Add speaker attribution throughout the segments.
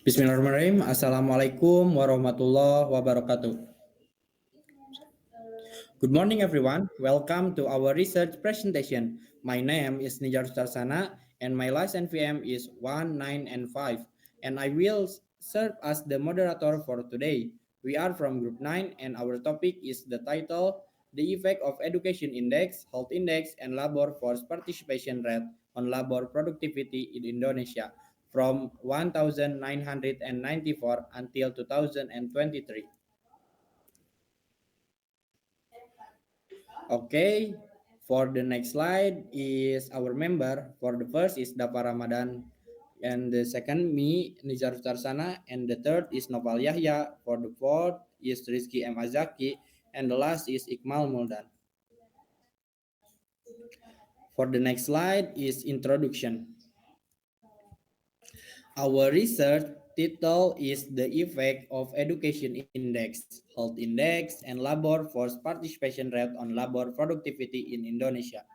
Speaker 1: Bismillahirrahmanirrahim. Assalamualaikum warahmatullahi wabarakatuh. Good morning, everyone. Welcome to our research presentation. My name is Nijar Starsana, and my license NVM is 19 and 5. And I will serve as the moderator for today. We are from Group 9, and our topic is the title The Effect of Education Index, Health Index, and Labor Force Participation Rate on Labor Productivity in Indonesia from 1994 until 2023. Okay, for the next slide is our member. For the first is Dafa Ramadan, and the second me Nizar Tarsana, and the third is Noval Yahya. For the fourth is Rizky M Azaki, and the last is Iqmal Muldan. For the next slide is introduction. Our research title is The Effect of Education Index, Health Index, and Labor Force Participation Rate on Labor Productivity in Indonesia.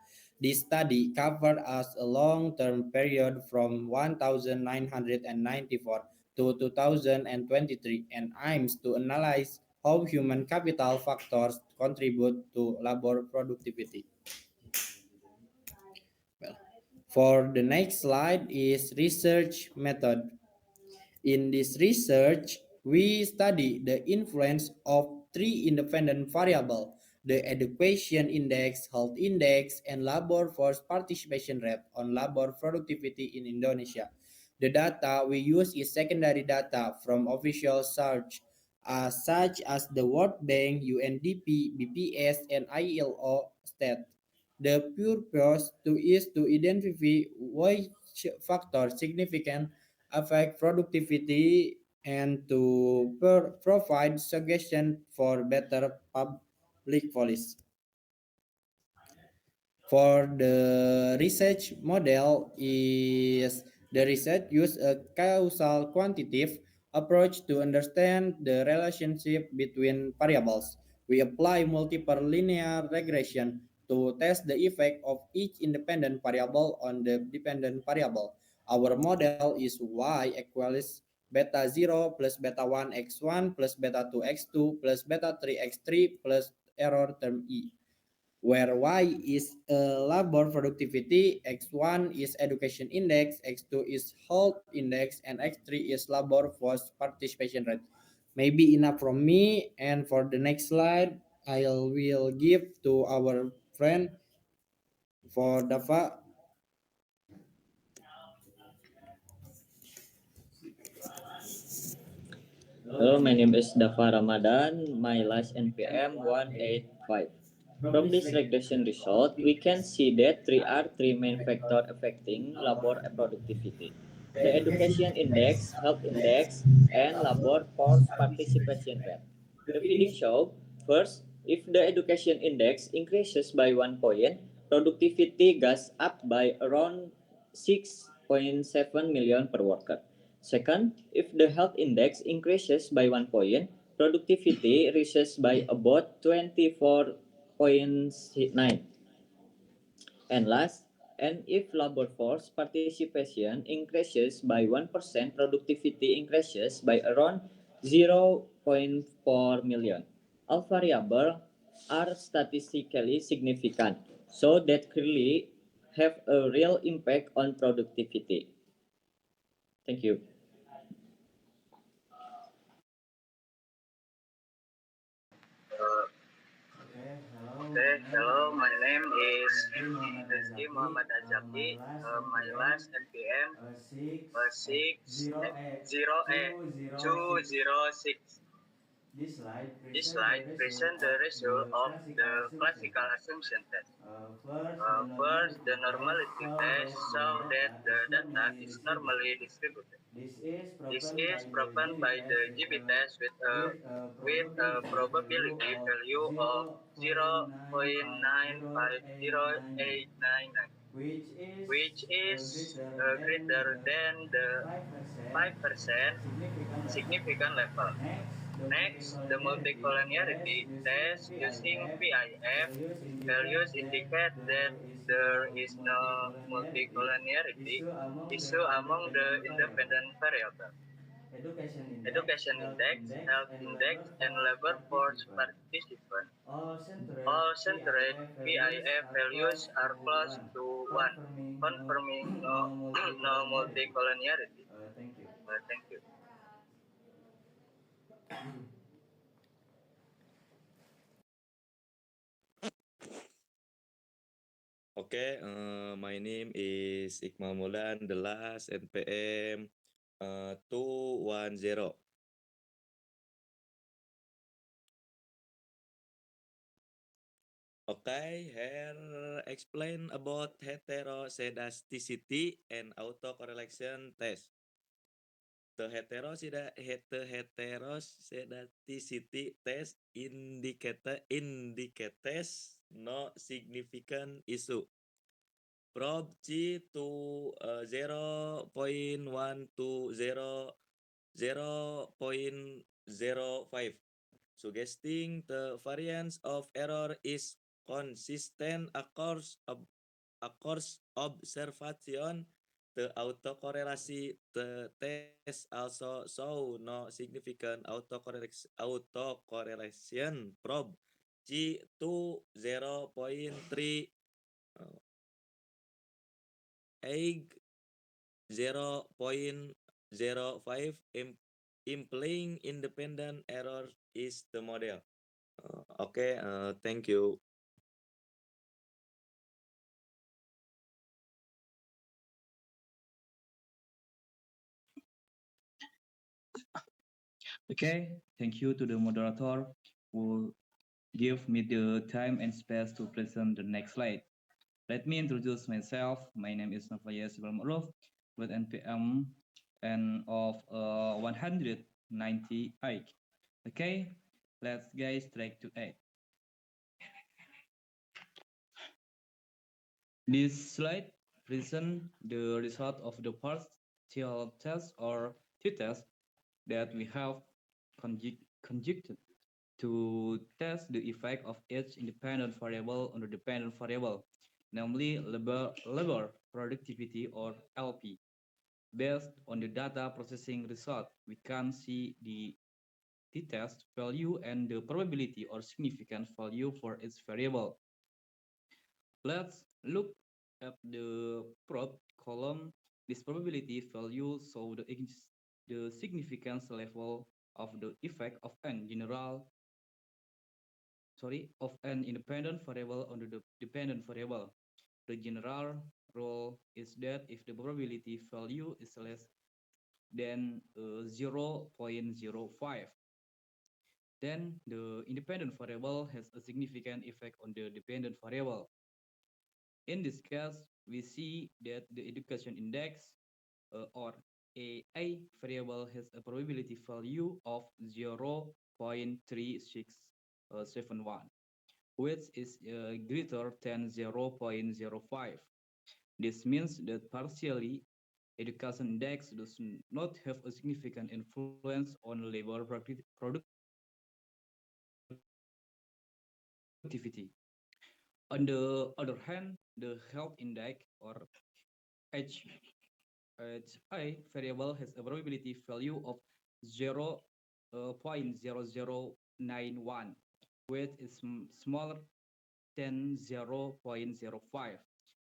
Speaker 1: This study covered as a long-term period from 1994 to 2023 and aims to analyze how human capital factors contribute to labor productivity. Well, for the next slide is research method. In this research, we study the influence of three independent variables, the education index, health index, and labor force participation rate on labor productivity in Indonesia. The data we use is secondary data from official search, such as the World Bank, UNDP, BPS, and ILO state. The purpose is to identify which factors significant affect productivity and to provide suggestions for better public policy. For the research model is the research use a causal quantitative approach to understand the relationship between variables. We apply multiple linear regression to test the effect of each independent variable on the dependent variable. Our model is y equals beta 0 plus beta 1 x1 plus beta 2 x2 plus beta 3 x3 plus error term e where Y is labor productivity, X1 is education index, X2 is health index, and X3 is labor force participation rate. Maybe enough from me. And for the next slide, I will give to our friend for Dafa.
Speaker 2: Hello, my name is Dafa Ramadan. My last NPM 185. From this regression result, we can see that three main factors affecting labor productivity. The education index, health index, and labor force participation rate. The findings show, first, if the education index increases by 1 point, productivity goes up by around 6.7 million per worker. Second, if the health index increases by 1 point, productivity rises by about 24.9. And last, and if labor force participation increases by 1%, productivity increases by around 0.4 million. All variables are statistically significant, so that clearly have a real impact on productivity. Thank you.
Speaker 3: Hello, my name is Rizky Muhammad Azaki. My last NPM 6 This slide presents the result of the classical assumption test. First, the normality test shows that the data is normally distributed. This is proven by the GB test with a probability value of 0.950899, which is greater than the 5% significant level. Next, the multicollinearity test using PIF values indicate that there is no multicollinearity issue among the independent variables. education index, health index, and labor force participant. All centered PIF values are close to 1, confirming no multicollinearity. Thank you.
Speaker 4: Okay, my name is Iqmal Mulan, the last NPM 210. Okay, here explain about heteroscedasticity and autocorrelation test. The heteroscedasticity test indicates no significant issue. Probe G to 0.1 to 0.05, suggesting the variance of error is consistent across observation. The autocorrelation the test also show no significant autocorrelation. Probe G to 0.3 egg 0.05 implying independent error is the model. Okay, thank you.
Speaker 5: Okay, thank you to the moderator who give me the time and space to present the next slide. Let me introduce myself. My name is Nafaya Sibalmaruf with NPM and of 198. Okay, let's get straight to it. This slide presents the result of the partial test or t-test that we have conducted to test the effect of each independent variable on the dependent variable, namely labor productivity or LP. Based on the data processing result, we can see the t-test value and the probability or significant value for each variable. Let's look at the probe column. This probability value shows the significance level of the effect of an independent variable on the dependent variable. The general rule is that if the probability value is less than 0.05, then the independent variable has a significant effect on the dependent variable. In this case, we see that the education index or a variable has a probability value of 0.3671, which is greater than 0.05. This means that partially education index does not have a significant influence on labor productivity. On the other hand, the health index or H HI variable has a probability value of 0.0091, which is smaller than 0.05.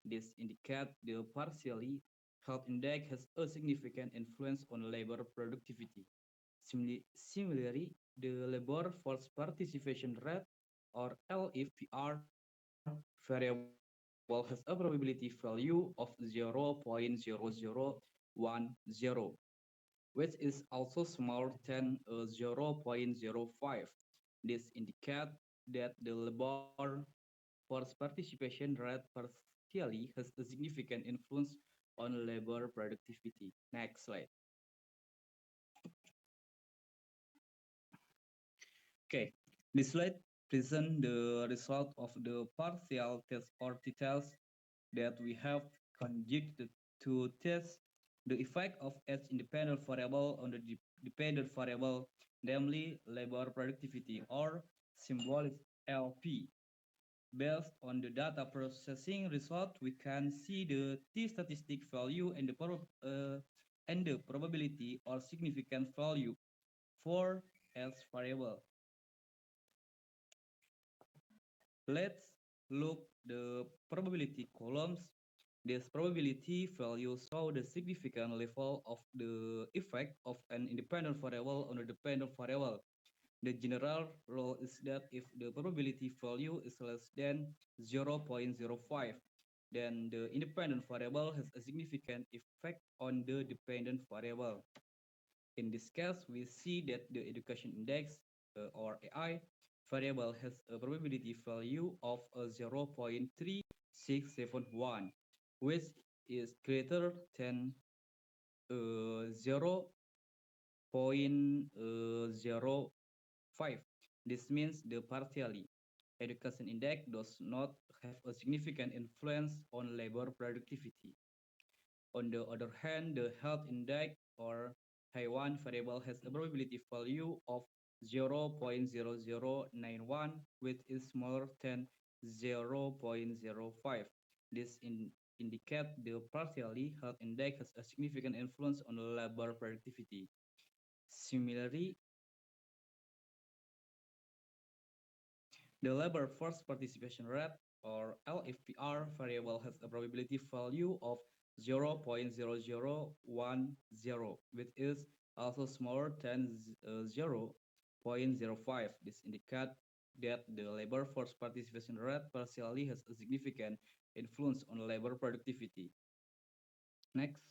Speaker 5: This indicates the partially health index has a significant influence on labor productivity. Similarly, the labor force participation rate or LFPR variable has a probability value of 0.0010, which is also smaller than 0.05. This indicates that the labor force participation rate partially has a significant influence on labor productivity. Next slide. Okay, this slide presents the result of the partial test or t-test that we have conducted to test the effect of each independent variable on the dependent variable, namely labor productivity or symbolic LP. Based on the data processing result, we can see the t-statistic value and the and the probability or significant value for each variable. Let's look the probability columns. This probability value show the significant level of the effect of an independent variable on a dependent variable. The general rule is that if the probability value is less than 0.05, then the independent variable has a significant effect on the dependent variable. In this case, we see that the education index or AI variable has a probability value of 0.3671, which is greater than 0.05. This means the partially education index does not have a significant influence on labor productivity. On the other hand, the health index or Taiwan variable has a probability value of 0.0091, which is smaller than 0.05. This indicate the partially health index has a significant influence on labor productivity. Similarly, the labor force participation rate or LFPR variable has a probability value of 0.0010, which is also smaller than 0.05. This indicates that the labor force participation rate partially has a significant influence on labor productivity. Next.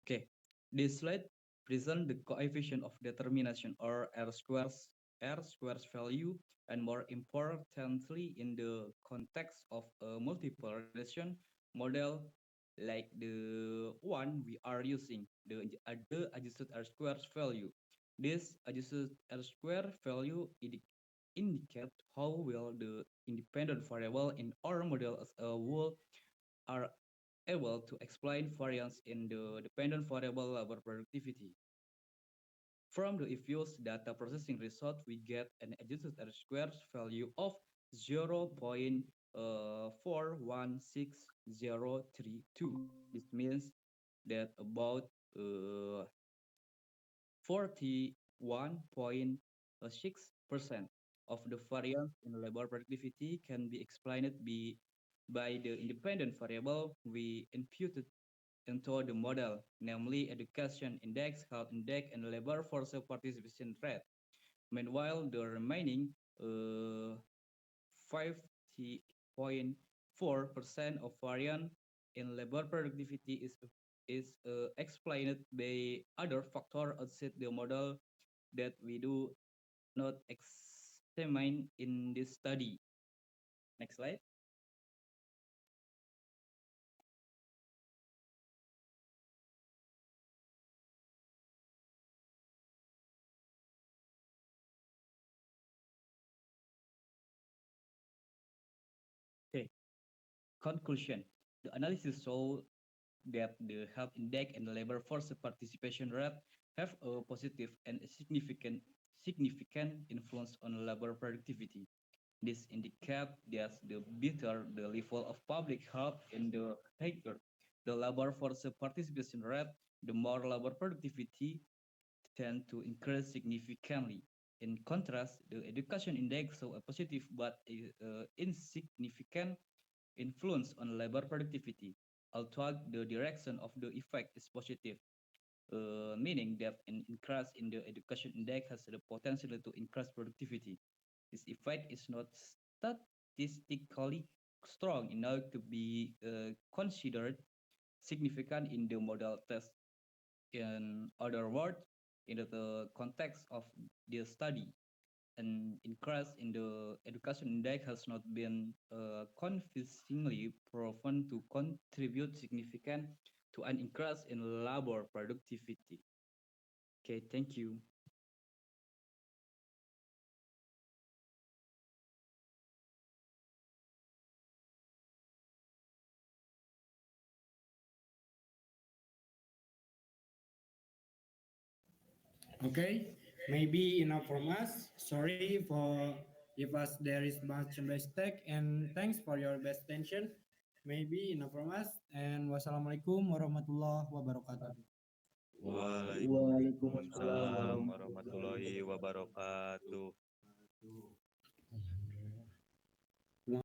Speaker 5: Okay, this slide present the coefficient of determination or R squares value, and more importantly, in the context of a multiple regression model like the one we are using, the adjusted R-squares value. This adjusted R-square value indicate how well the independent variable in our model as a whole are able to explain variance in the dependent variable labor productivity. From the EFUS data processing result, we get an adjusted R-squares value of 0.416032. This means that about 41.6% of the variance in labor productivity can be explained by the independent variable we imputed into the model, namely education index, health index, and labor force participation rate. Meanwhile, the remaining 50.4% of variance in labor productivity is explained by other factors outside the model that we do not examine in this study. Next slide. Okay. Conclusion. The analysis shows that the health index and the labor force participation rate have a positive and significant influence on labor productivity. This indicates that the better the level of public health and the higher the labor force participation rate, the more labor productivity tend to increase significantly. In contrast, the education index show a positive but insignificant influence on labor productivity, although the direction of the effect is positive, meaning that an increase in the education index has the potential to increase productivity. This effect is not statistically strong enough to be considered significant in the model test. In other words, in the context of the study, an increase in the education index has not been convincingly proven to contribute significant to an increase in labor productivity. Okay, thank you.
Speaker 1: Okay, maybe enough from us. Sorry for if us there is much mistake, and thanks for your best attention. Maybe enough from us, and wassalamualaikum warahmatullahi wabarakatuh.
Speaker 4: Waalaikumsalam warahmatullahi wabarakatuh.